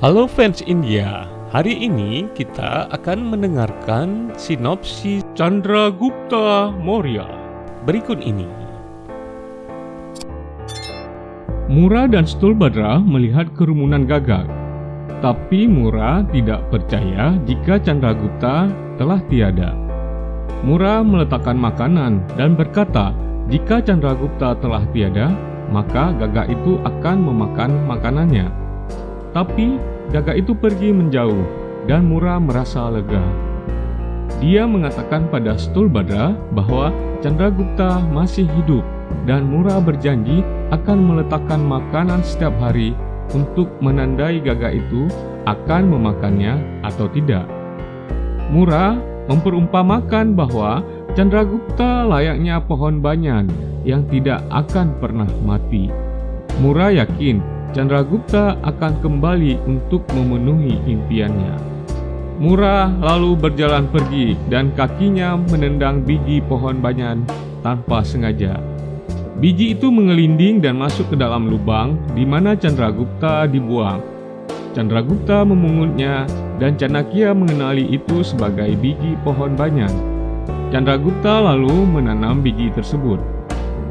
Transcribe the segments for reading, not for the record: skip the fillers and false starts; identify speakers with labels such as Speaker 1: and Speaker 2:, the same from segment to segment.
Speaker 1: Halo fans India, hari ini kita akan mendengarkan sinopsis Chandragupta Maurya berikut ini.
Speaker 2: Mura dan Stulbhadra melihat kerumunan gagak, tapi Mura tidak percaya jika Chandragupta telah tiada. Mura meletakkan makanan dan berkata, jika Chandragupta telah tiada, maka gagak itu akan memakan makanannya. Tapi gagak itu pergi menjauh dan Mura merasa lega. Dia mengatakan pada Stulbhadra bahwa Chandragupta masih hidup dan Mura berjanji akan meletakkan makanan setiap hari untuk menandai gagak itu akan memakannya atau tidak. Mura memperumpamakan bahwa Chandragupta layaknya pohon banyan yang tidak akan pernah mati. Mura yakin Chandragupta akan kembali untuk memenuhi impiannya. Mura lalu berjalan pergi dan kakinya menendang biji pohon banyan tanpa sengaja. Biji itu mengelinding dan masuk ke dalam lubang di mana Chandragupta dibuang. Chandragupta memungutnya dan Chanakya mengenali itu sebagai biji pohon banyan. Chandragupta lalu menanam biji tersebut.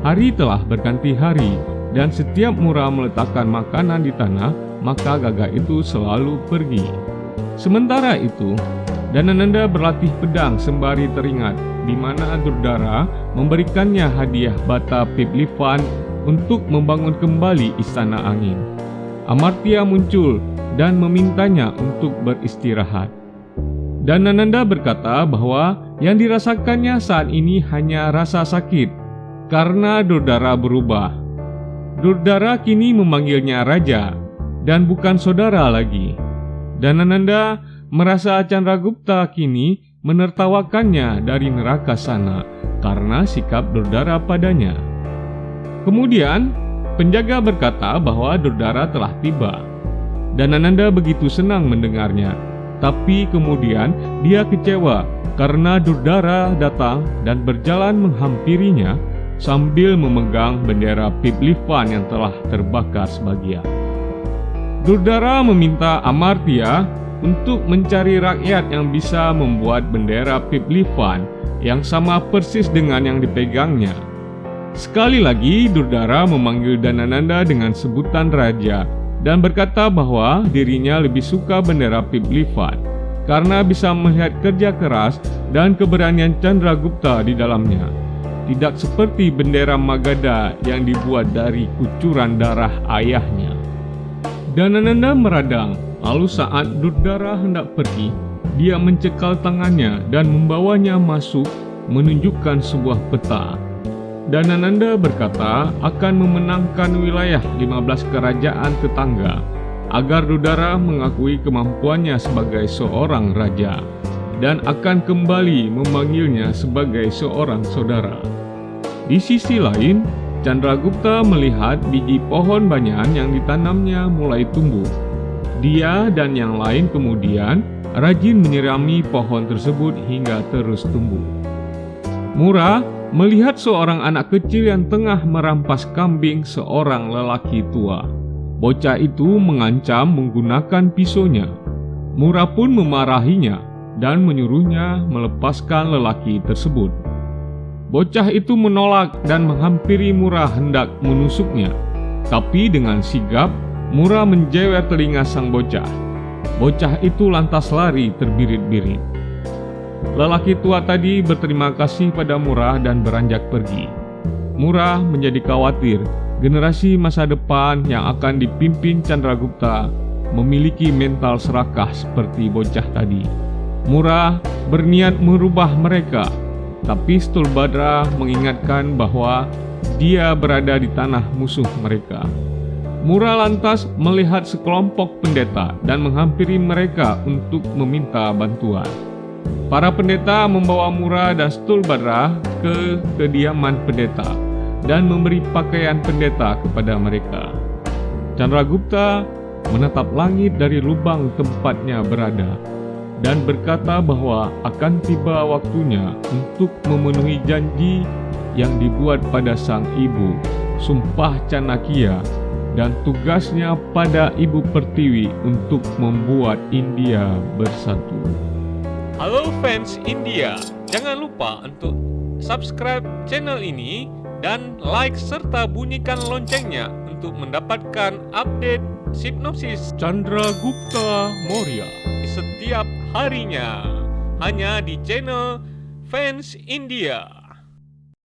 Speaker 2: Hari telah berganti hari, dan setiap Mura meletakkan makanan di tanah, maka gagak itu selalu pergi. Sementara itu, Dhanananda berlatih pedang sembari teringat di mana Durdara memberikannya hadiah bata Piplifan untuk membangun kembali istana angin. Amartya muncul dan memintanya untuk beristirahat. Dhanananda berkata bahwa yang dirasakannya saat ini hanya rasa sakit karena Durdara berubah. Durdara kini memanggilnya raja dan bukan saudara lagi. Dhanananda merasa Chandragupta kini menertawakannya dari neraka sana karena sikap Durdara padanya. Kemudian penjaga berkata bahwa Durdara telah tiba. Dhanananda begitu senang mendengarnya, tapi kemudian dia kecewa karena Durdara datang dan berjalan menghampirinya sambil memegang bendera Piplifan yang telah terbakar sebagian. Durdara meminta Amartya untuk mencari rakyat yang bisa membuat bendera Piplifan yang sama persis dengan yang dipegangnya. Sekali lagi Durdara memanggil Dhanananda dengan sebutan raja dan berkata bahwa dirinya lebih suka bendera Piplifan karena bisa melihat kerja keras dan keberanian Chandragupta di dalamnya. Tidak seperti bendera Magadha yang dibuat dari kucuran darah ayahnya. Dhanananda meradang, lalu saat Durdara hendak pergi, dia mencekal tangannya dan membawanya masuk menunjukkan sebuah peta. Dhanananda berkata akan memenangkan wilayah 15 kerajaan tetangga agar Durdara mengakui kemampuannya sebagai seorang raja dan akan kembali memanggilnya sebagai seorang saudara. Di sisi lain, Chandragupta melihat biji pohon banyan yang ditanamnya mulai tumbuh. Dia dan yang lain kemudian rajin menyirami pohon tersebut hingga terus tumbuh. Mura melihat seorang anak kecil yang tengah merampas kambing seorang lelaki tua. Bocah itu mengancam menggunakan pisaunya. Mura pun memarahinya dan menyuruhnya melepaskan lelaki tersebut. Bocah itu menolak dan menghampiri Mura hendak menusuknya. Tapi dengan sigap, Mura menjewer telinga sang bocah. Bocah itu lantas lari terbirit-birit. Lelaki tua tadi berterima kasih pada Mura dan beranjak pergi. Mura menjadi khawatir generasi masa depan yang akan dipimpin Chandragupta memiliki mental serakah seperti bocah tadi. Mura berniat merubah mereka, tapi Stulbhadra mengingatkan bahwa dia berada di tanah musuh mereka. Mura lantas melihat sekelompok pendeta dan menghampiri mereka untuk meminta bantuan. Para pendeta membawa Mura dan Stulbhadra ke kediaman pendeta dan memberi pakaian pendeta kepada mereka. Chandragupta menatap langit dari lubang tempatnya berada dan berkata bahwa akan tiba waktunya untuk memenuhi janji yang dibuat pada sang ibu, Sumpah Chanakya, dan tugasnya pada Ibu Pertiwi untuk membuat India bersatu.
Speaker 1: Halo fans India, jangan lupa untuk subscribe channel ini dan like serta bunyikan loncengnya untuk mendapatkan update sinopsis Chandragupta Maurya setiap harinya hanya di channel Fans India.